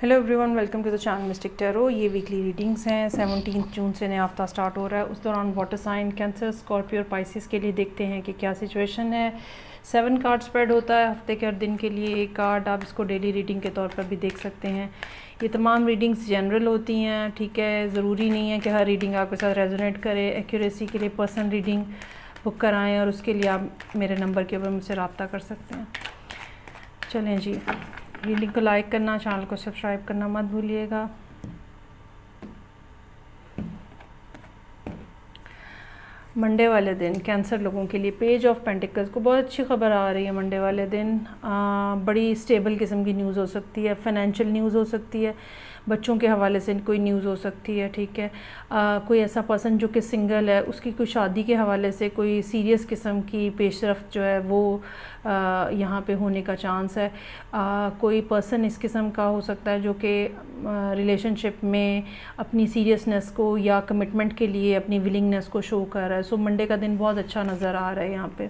Hello everyone, welcome to the channel mystic tarot. ये weekly readings हैं। 17 जून से नया हफ्ता स्टार्ट हो रहा है। उस दौरान वाटर साइन, कैंसर, स्कॉर्पियो और पाइसिस के लिए देखते हैं कि क्या सिचुएशन है। 7 कार्ड स्प्रेड होता है हफ्ते के हर दिन के लिए एक कार्ड। आप इसको डेली रीडिंग के तौर पर भी देख सकते हैं। ये तमाम रीडिंग्स जनरल होती हैं, ठीक है। ज़रूरी नहीं है कि हर रीडिंग आपके साथ रेजोनेट करे। एक्यूरेसी के लिए पर्सनल रीडिंग बुक कराएँ और उसके लिए आप मेरे नंबर के ऊपर मुझसे रब्ता कर सकते हैं। चलें जी, रीडिंग को लाइक करना, चैनल को सब्सक्राइब करना मत भूलिएगा। मंडे वाले दिन कैंसर लोगों के लिए पेज ऑफ पेंटिकल्स को बहुत अच्छी खबर आ रही है। मंडे वाले दिन बड़ी स्टेबल किस्म की न्यूज़ हो सकती है, फाइनेंशियल न्यूज़ हो सकती है, बच्चों के हवाले से कोई न्यूज़ हो सकती है, ठीक है। कोई ऐसा पर्सन जो कि सिंगल है, उसकी कोई शादी के हवाले से कोई सीरियस किस्म की पेशरफ्त जो है वो यहाँ पे होने का चांस है। कोई पर्सन इस किस्म का हो सकता है जो कि रिलेशनशिप में अपनी सीरियसनेस को या कमिटमेंट के लिए अपनी विलिंगनेस को शो कर रहा है। सो मंडे का दिन बहुत अच्छा नज़र आ रहा है यहाँ पे।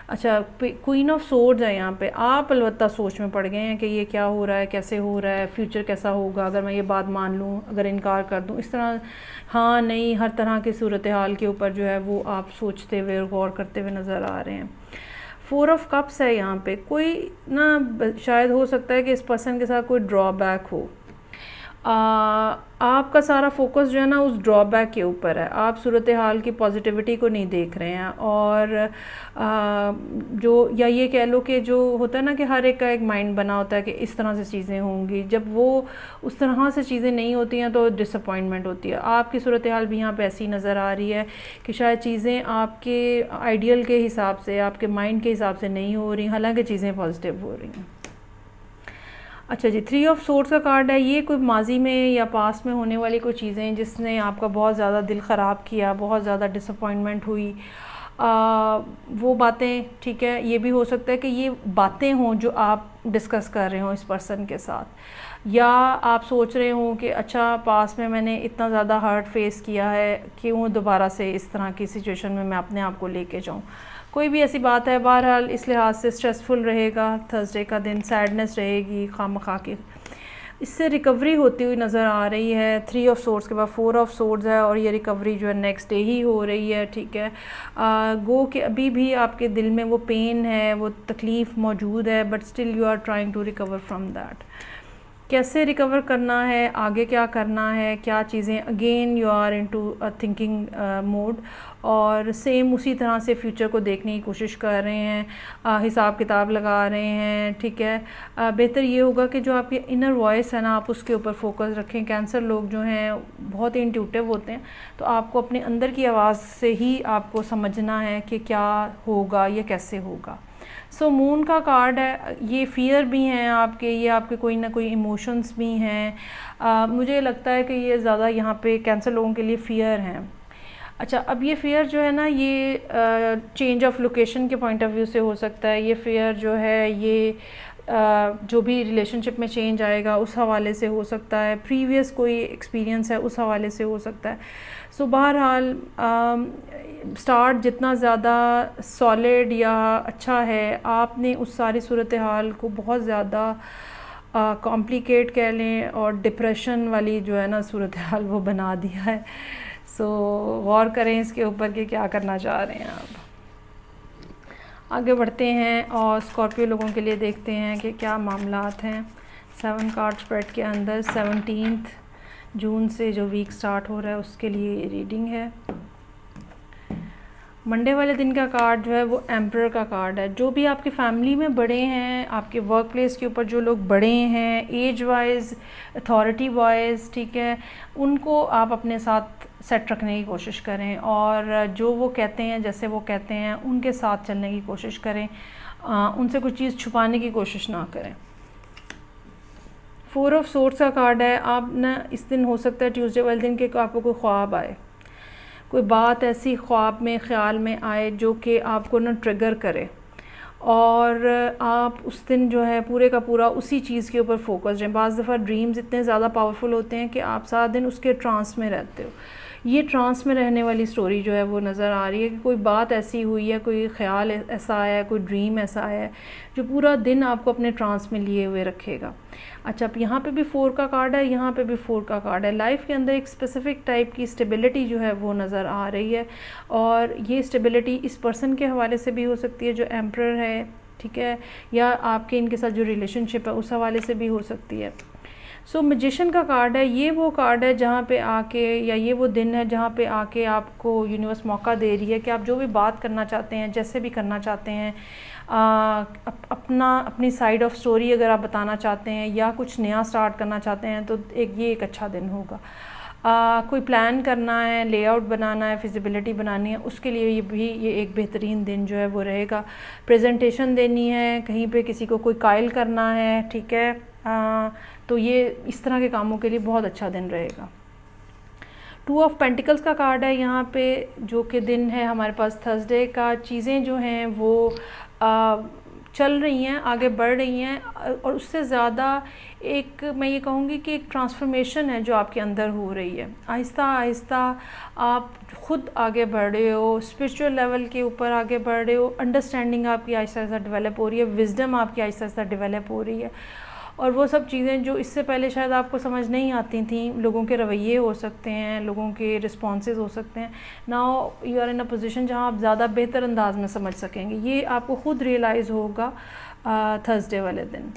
अच्छा, क्वीन ऑफ सोर्ड्स है यहाँ पे। आप अलबत्ता सोच में पड़ गए हैं कि ये क्या हो रहा है, कैसे हो रहा है, फ्यूचर कैसा होगा, अगर मैं ये बात मान लूँ, अगर इनकार कर दूँ, इस तरह हाँ नहीं हर तरह की सूरत हाल के ऊपर जो है वो आप सोचते हुए और गौर करते हुए नज़र आ रहे हैं। 4 ऑफ कप्स है यहाँ पे। कोई ना शायद हो सकता है कि इस पर्सन के साथ कोई ड्रॉबैक हो। आपका सारा फोकस जो है ना उस ड्रॉबैक के ऊपर है। आप सूरत हाल की पॉजिटिविटी को नहीं देख रहे हैं। और जो या ये कह लो कि जो होता है ना कि हर एक का एक माइंड बना होता है कि इस तरह से चीज़ें होंगी, जब वो उस तरह से चीज़ें नहीं होती हैं तो डिसअपॉइंटमेंट होती है। आपकी सूरत हाल भी यहाँ पे ऐसी नज़र आ रही है कि शायद चीज़ें आपके आइडियल के हिसाब से, आपके माइंड के हिसाब से नहीं हो रही, हालांकि चीज़ें पॉजिटिव हो रही हैं। अच्छा जी, 3 ऑफ सोर्ड्स का कार्ड है। ये कोई माजी में या पास में होने वाली कोई चीज़ें जिसने आपका बहुत ज़्यादा दिल ख़राब किया, बहुत ज़्यादा डिसअपॉइंटमेंट हुई, वो बातें, ठीक है। ये भी हो सकता है कि ये बातें हों जो आप डिस्कस कर रहे हो इस पर्सन के साथ, या आप सोच रहे हो कि अच्छा पास में मैंने इतना ज़्यादा हर्ट फेस किया है, क्यों दोबारा से इस तरह की सिचुएशन में मैं अपने आप को लेके जाऊँ। कोई भी ऐसी बात है। बहरहाल इस लिहाज से स्ट्रेसफुल रहेगा थर्सडे का दिन, सैडनेस रहेगी खामखा की। इससे रिकवरी होती हुई नज़र आ रही है। 3 ऑफ सोर्ड्स के बाद 4 ऑफ सोर्ड्स है और ये रिकवरी जो है नेक्स्ट डे ही हो रही है, ठीक है। गो कि अभी भी आपके दिल में वो पेन है, वो तकलीफ़ मौजूद है, but still you are trying to recover from that. कैसे रिकवर करना है, आगे क्या करना है, क्या चीज़ें, again you are into a thinking mode और सेम उसी तरह से फ्यूचर को देखने की कोशिश कर रहे हैं, हिसाब किताब लगा रहे हैं, ठीक है। बेहतर ये होगा कि जो आपकी इनर वॉइस है ना, आप उसके ऊपर फोकस रखें। कैंसर लोग जो हैं बहुत ही इंट्यूटिव होते हैं, तो आपको अपने अंदर की आवाज़ से ही आपको समझना है कि क्या होगा या कैसे होगा। सो मून का कार्ड है। ये फियर भी हैं आपके, ये आपके कोई ना कोई इमोशंस भी हैं। मुझे लगता है कि ये ज़्यादा यहाँ पे कैंसर लोगों के लिए फ़ियर हैं। अच्छा, अब ये फ़ियर जो है ना, ये चेंज ऑफ लोकेशन के पॉइंट ऑफ व्यू से हो सकता है। ये फ़ियर जो है ये जो भी रिलेशनशिप में चेंज आएगा उस हवाले से हो सकता है, प्रीवियस कोई एक्सपीरियंस है उस हवाले से हो सकता है। सो बहरहाल स्टार्ट जितना ज़्यादा सॉलिड या अच्छा है, आपने उस सारी सूरत हाल को बहुत ज़्यादा कॉम्प्लिकेट कह लें और डिप्रेशन वाली जो है ना सूरत हाल वो बना दिया है। सो गौर करें इसके ऊपर कि क्या करना चाह रहे हैं आप। आगे बढ़ते हैं और स्कॉर्पियो लोगों के लिए देखते हैं कि क्या मामलात हैं 7 कार्ड स्प्रेड के अंदर। 17 जून से जो वीक स्टार्ट हो रहा है उसके लिए रीडिंग है। मंडे वाले दिन का कार्ड जो है वो एम्परर का कार्ड है। जो भी आपकी फैमिली में बड़े हैं, आपके वर्क प्लेस के ऊपर जो लोग बड़े हैं, एज वाइज, अथॉरिटी वाइज, ठीक है, उनको आप अपने साथ सेट रखने की कोशिश करें और जो वो कहते हैं, जैसे वो कहते हैं, उनके साथ चलने की कोशिश करें। उनसे कुछ चीज़ छुपाने की कोशिश ना करें। 4 ऑफ सोर्ड्स का कार्ड है। आप ना इस दिन हो सकता है ट्यूसडे वाले दिन के आपको कोई ख्वाब आए, कोई बात ऐसी ख्वाब में, ख्याल में आए जो कि आपको ना ट्रिगर करे और आप उस दिन जो है पूरे का पूरा उसी चीज़ के ऊपर फोकस रहें। बाज़ दफ़ा ड्रीम्स इतने ज़्यादा पावरफुल होते हैं कि आप सारा दिन उसके ट्रांस में रहते हो। ये ट्रांस में रहने वाली स्टोरी जो है वो नज़र आ रही है कि कोई बात ऐसी हुई है, कोई ख्याल ऐसा आया है, कोई ड्रीम ऐसा आया है जो पूरा दिन आपको अपने ट्रांस में लिए हुए रखेगा। अच्छा, अब यहाँ पे भी 4 का कार्ड है, यहाँ पे भी 4 का कार्ड है। लाइफ के अंदर एक स्पेसिफिक टाइप की स्टेबिलिटी जो है वो नज़र आ रही है, और ये स्टेबिलिटी इस पर्सन के हवाले से भी हो सकती है जो एम्परर है, ठीक है, या आपके इनके साथ जो रिलेशनशिप है उस हवाले से भी हो सकती है। सो मैजिशियन का कार्ड है, ये वो कार्ड है जहाँ पे आके, या ये वो दिन है जहाँ पे आके आपको यूनिवर्स मौका दे रही है कि आप जो भी बात करना चाहते हैं, जैसे भी करना चाहते हैं, अपनी साइड ऑफ स्टोरी अगर आप बताना चाहते हैं या कुछ नया स्टार्ट करना चाहते हैं तो ये एक अच्छा दिन होगा। कोई प्लान करना है, लेआउट बनाना है, फिजिबिलिटी बनानी है, उसके लिए ये एक बेहतरीन दिन जो है वो रहेगा। प्रेजेंटेशन देनी है, कहीं पे किसी को कोई कायल करना है, ठीक है, तो ये इस तरह के कामों के लिए बहुत अच्छा दिन रहेगा। 2 ऑफ पेंटिकल्स का कार्ड है यहाँ पे, जो कि दिन है हमारे पास थर्सडे का। चीज़ें जो हैं वो चल रही हैं, आगे बढ़ रही हैं, और उससे ज़्यादा एक मैं ये कहूँगी कि एक ट्रांसफॉर्मेशन है जो आपके अंदर हो रही है। आहिस्ता आहिस्ता आप खुद आगे बढ़ रहे हो, स्पिरिचुअल लेवल के ऊपर आगे बढ़ रहे हो, अंडरस्टैंडिंग आपकी आहिस्ता आहिस्ता डेवलप हो रही है, विजडम आपकी आहिस्ता आहिस्ता डेवलप हो रही है, और वो सब चीज़ें जो इससे पहले शायद आपको समझ नहीं आती थी, लोगों के रवैये हो सकते हैं, लोगों के रिस्पॉन्सेज हो सकते हैं, now you are in a position जहाँ आप ज़्यादा बेहतर अंदाज में समझ सकेंगे। ये आपको ख़ुद रियलाइज़ होगा थर्सडे वाले दिन।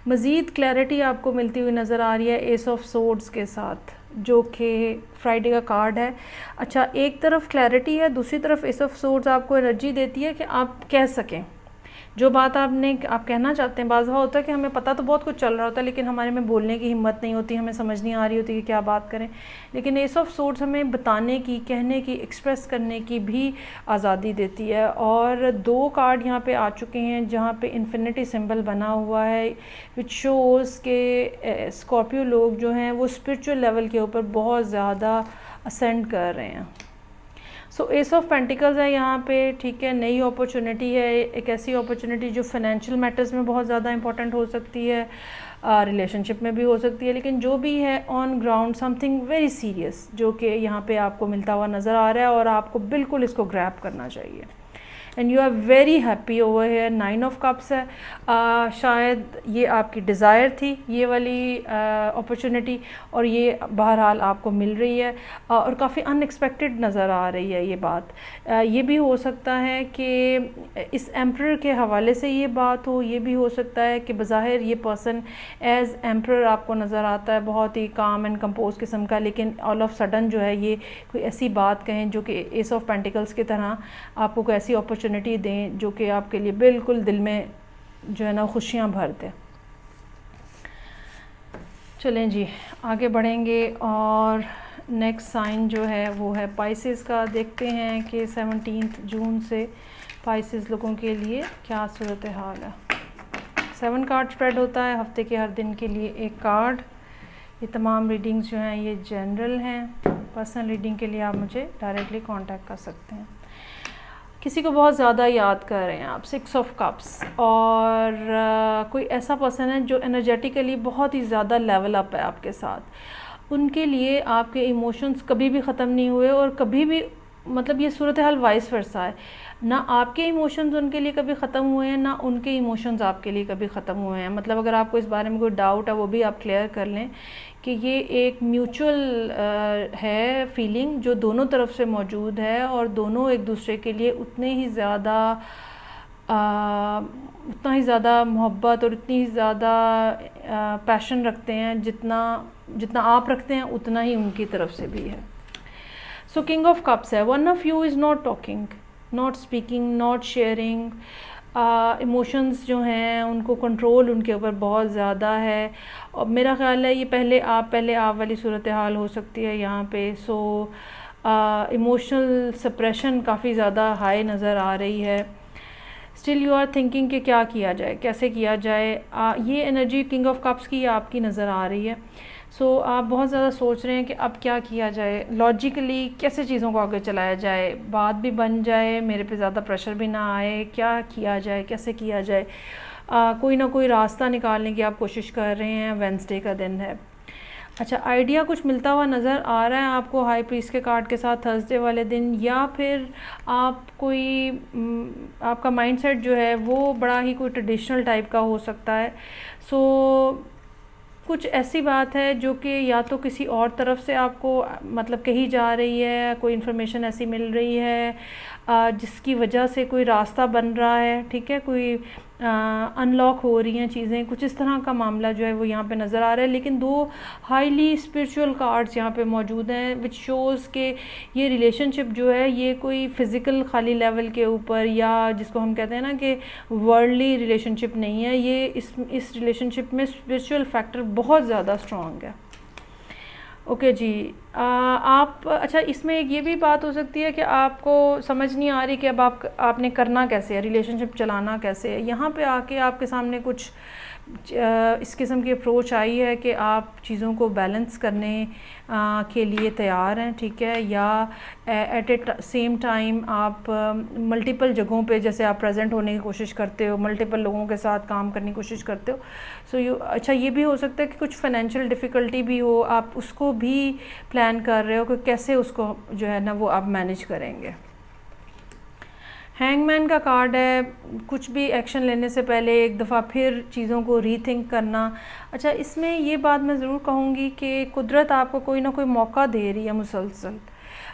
मज़ीद क्लैरिटी आपको मिलती हुई नज़र आ रही है एस ऑफ सोर्ड्स के साथ, जो कि फ्राइडे का कार्ड है। अच्छा, एक तरफ क्लैरिटी है, दूसरी तरफ एस ऑफ सोर्ड्स आपको एनर्जी देती है कि आप कह सकें जो बात आप कहना चाहते हैं। बाज़ होता है कि हमें पता तो बहुत कुछ चल रहा होता है, लेकिन हमारे में बोलने की हिम्मत नहीं होती, हमें समझ नहीं आ रही होती कि क्या बात करें। लेकिन एस ऑफ सोर्ड्स हमें बताने की, कहने की, एक्सप्रेस करने की भी आज़ादी देती है। और 2 कार्ड यहाँ पे आ चुके हैं जहाँ पे इन्फिनिटी सिंबल बना हुआ है, विच शोज़ के स्कॉर्पियो लोग जो हैं वो स्पिरिचुअल लेवल के ऊपर बहुत ज़्यादा असेंड कर रहे हैं। सो एस ऑफ पेंटिकल्स है यहाँ पे, ठीक है, नई अपॉर्चुनिटी है, एक ऐसी अपॉर्चुनिटी जो फाइनेंशियल मैटर्स में बहुत ज़्यादा इंपॉर्टेंट हो सकती है, रिलेशनशिप में भी हो सकती है, लेकिन जो भी है on ground something very serious जो कि यहाँ पे आपको मिलता हुआ नज़र आ रहा है, और आपको बिल्कुल इसको ग्रैब करना चाहिए। And you are very happy over here. 9 of cups है, शायद ये आपकी डिज़ायर थी ये वाली अपॉर्चुनिटी, और ये बहरहाल आपको मिल रही है, और काफ़ी अनएक्सपेक्टेड नज़र आ रही है ये बात। ये भी हो सकता है कि इस एम्परर के हवाले से ये बात हो, ये भी हो सकता है कि बज़ाहिर ये पर्सन एज़ एम्परर आपको नज़र आता है, बहुत ही काम एंड कंपोज किस्म का, लेकिन ऑल ऑफ सडन जो है ये कोई ऐसी बात कहें जो कि एस ऑफ पेंटिकल्स की तरह आपको कोई ऐसी अपॉर्चुनिटी दें जो कि आपके लिए बिल्कुल दिल में जो है ना खुशियाँ भर दे। चलें जी, आगे बढ़ेंगे, और नेक्स्ट साइन जो है वो है पाइसेस का। देखते हैं कि 17 जून से पाइसेस लोगों के लिए क्या सूरत हाल है। 7 कार्ड स्प्रेड होता है हफ्ते के हर दिन के लिए एक कार्ड। ये तमाम रीडिंग्स जो हैं ये जनरल हैं। पर्सनल रीडिंग के लिए आप मुझे डायरेक्टली कांटेक्ट कर सकते हैं। किसी को बहुत ज़्यादा याद कर रहे हैं आप, 6 ऑफ कप्स, और कोई ऐसा पर्सन है जो एनर्जेटिकली बहुत ही ज़्यादा लेवल अप है आपके साथ। उनके लिए आपके इमोशंस कभी भी ख़त्म नहीं हुए, और कभी भी मतलब ये सूरत हाल वाइस वर्सा है, ना आपके इमोशंस उनके लिए कभी ख़त्म हुए हैं, ना उनके इमोशंस आपके लिए कभी ख़त्म हुए हैं। मतलब अगर आपको इस बारे में कोई डाउट है वो भी आप क्लियर कर लें कि ये एक म्यूचुअल है फीलिंग जो दोनों तरफ से मौजूद है, और दोनों एक दूसरे के लिए उतना ही ज़्यादा मोहब्बत और इतनी ही ज़्यादा पैशन रखते हैं, जितना आप रखते हैं उतना ही उनकी तरफ से भी है। सो किंग ऑफ कप्स है, one of you is not talking, not speaking, not sharing. Emotions जो हैं उनको कंट्रोल उनके ऊपर बहुत ज़्यादा है, और मेरा ख़्याल है ये पहले आप वाली सूरत हाल हो सकती है यहाँ पे। सो इमोशनल सप्रेशन काफ़ी ज़्यादा हाई नज़र आ रही है। स्टिल यू आर थिंकिंग कि क्या किया जाए, कैसे किया जाए। ये एनर्जी किंग ऑफ कप्स की आपकी नज़र आ रही है। सो आप बहुत ज़्यादा सोच रहे हैं कि अब क्या किया जाए, लॉजिकली कैसे चीज़ों को आगे चलाया जाए, बात भी बन जाए, मेरे पे ज़्यादा प्रेशर भी ना आए, क्या किया जाए, कैसे किया जाए। कोई ना कोई रास्ता निकालने की आप कोशिश कर रहे हैं। वेडनेसडे का दिन है। अच्छा, आइडिया कुछ मिलता हुआ नज़र आ रहा है आपको हाई प्रीस्ट के कार्ड के साथ थर्सडे वाले दिन, या फिर आप कोई आपका माइंडसेट जो है वो बड़ा ही कोई ट्रेडिशनल टाइप का हो सकता है। सो कुछ ऐसी बात है जो कि या तो किसी और तरफ से आपको मतलब कही जा रही है, कोई इन्फॉर्मेशन ऐसी मिल रही है जिसकी वजह से कोई रास्ता बन रहा है, ठीक है, कोई अनलॉक हो रही हैं चीज़ें, कुछ इस तरह का मामला जो है वो यहाँ पे नज़र आ रहा है। लेकिन दो हाईली स्पिरिचुअल कार्ड्स यहाँ पे मौजूद हैं विच शोज़ के ये रिलेशनशिप जो है ये कोई फ़िज़िकल खाली लेवल के ऊपर या जिसको हम कहते हैं ना कि वर्ल्डली रिलेशनशिप नहीं है, ये इस रिलेशनशिप में स्पिरिचुअल फैक्टर बहुत ज़्यादा स्ट्रॉन्ग है। ओके जी। आप अच्छा, इसमें एक ये भी बात हो सकती है कि आपको समझ नहीं आ रही कि अब आपने करना कैसे है, रिलेशनशिप चलाना कैसे है। यहाँ पे आके आपके सामने कुछ इस किस्म की अप्रोच आई है कि आप चीज़ों को बैलेंस करने के लिए तैयार हैं, ठीक है, या एट ए सेम टाइम आप मल्टीपल जगहों पे जैसे आप प्रेजेंट होने की कोशिश करते हो, मल्टीपल लोगों के साथ काम करने की कोशिश करते हो। सो अच्छा, ये भी हो सकता है कि कुछ फाइनेंशियल डिफ़िकल्टी भी हो, आप उसको भी प्लान कर रहे हो कि कैसे उसको जो है ना वो आप मैनेज करेंगे। हैंगमैन का कार्ड है, कुछ भी एक्शन लेने से पहले एक दफ़ा फिर चीज़ों को रीथिंक करना। अच्छा, इसमें ये बात मैं ज़रूर कहूँगी कि कुदरत आपको कोई ना कोई मौका दे रही है मुसलसल,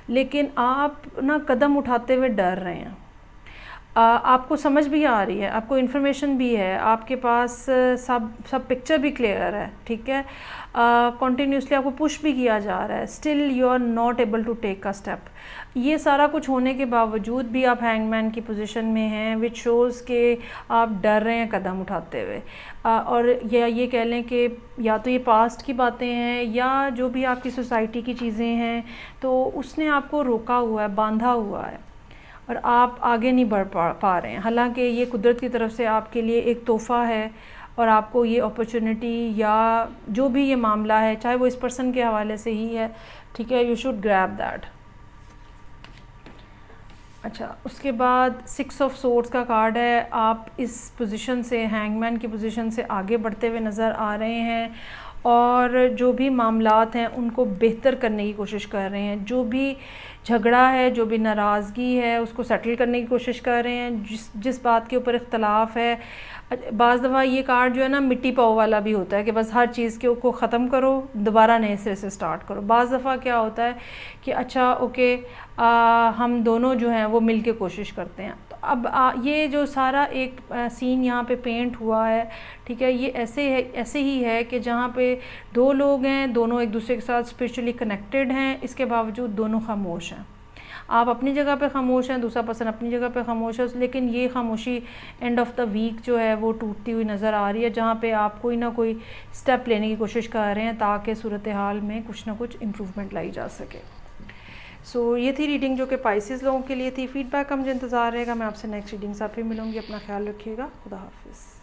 लेकिन आप ना कदम उठाते हुए डर रहे हैं। आपको समझ भी आ रही है, आपको इन्फॉर्मेशन भी है, आपके पास सब पिक्चर भी क्लियर है, ठीक है, कॉन्टीन्यूसली आपको पुश भी किया जा रहा है, still you are not able to take a step. ये सारा कुछ होने के बावजूद भी आप हैंगमैन की पोजीशन में हैं, विच शोज़ के आप डर रहे हैं कदम उठाते हुए। और ये कह लें कि या तो ये पास्ट की बातें हैं या जो भी आपकी सोसाइटी की चीज़ें हैं, तो उसने आपको रोका हुआ है, बांधा हुआ है और आप आगे नहीं बढ़ पा रहे हैं। हालांकि ये कुदरत की तरफ से आपके लिए एक तोहफ़ा है और आपको ये अपॉर्चुनिटी या जो भी ये मामला है, चाहे वो इस पर्सन के हवाले से ही है, ठीक है, यू शुड ग्रैब दैट। अच्छा, उसके बाद 6 ऑफ सोर्ड्स का कार्ड है। आप इस पोजीशन से, हैंगमैन की पोजीशन से आगे बढ़ते हुए नज़र आ रहे हैं और जो भी मामलात हैं उनको बेहतर करने की कोशिश कर रहे हैं। जो भी झगड़ा है, जो भी नाराज़गी है, उसको सेटल करने की कोशिश कर रहे हैं। जिस बात के ऊपर इख्तलाफ है, बाज़ दफ़ा ये कार्ड जो है ना मिट्टी पाव वाला भी होता है कि बस हर चीज़ को ख़त्म करो, दोबारा नए सिरे से स्टार्ट करो। बाज़ दफ़ा क्या होता है कि अच्छा ओके, हम दोनों जो हैं वो मिल के कोशिश करते हैं। तो अब ये जो सारा एक सीन यहाँ पे पेंट हुआ है, ठीक है, ये ऐसे ही है कि जहाँ पे दो लोग हैं, दोनों एक दूसरे के साथ स्पिरिचुअली कनेक्टेड हैं, इसके बावजूद दोनों खामोश हैं। आप अपनी जगह पे खामोश हैं, दूसरा पर्सन अपनी जगह पे खामोश है, लेकिन ये खामोशी एंड ऑफ द वीक जो है वो टूटती हुई नज़र आ रही है, जहाँ पे आप कोई ना कोई स्टेप लेने की कोशिश कर रहे हैं ताकि सूरत हाल में कुछ ना कुछ इम्प्रूवमेंट लाई जा सके। सो ये थी रीडिंग जो कि पाइसेस लोगों के लिए थी। फीडबैक का मुझे इंतज़ार रहेगा। मैं आपसे नेक्स्ट रीडिंग से फिर मिलूँगी। अपना ख्याल रखिएगा। खुदा हाफिज़।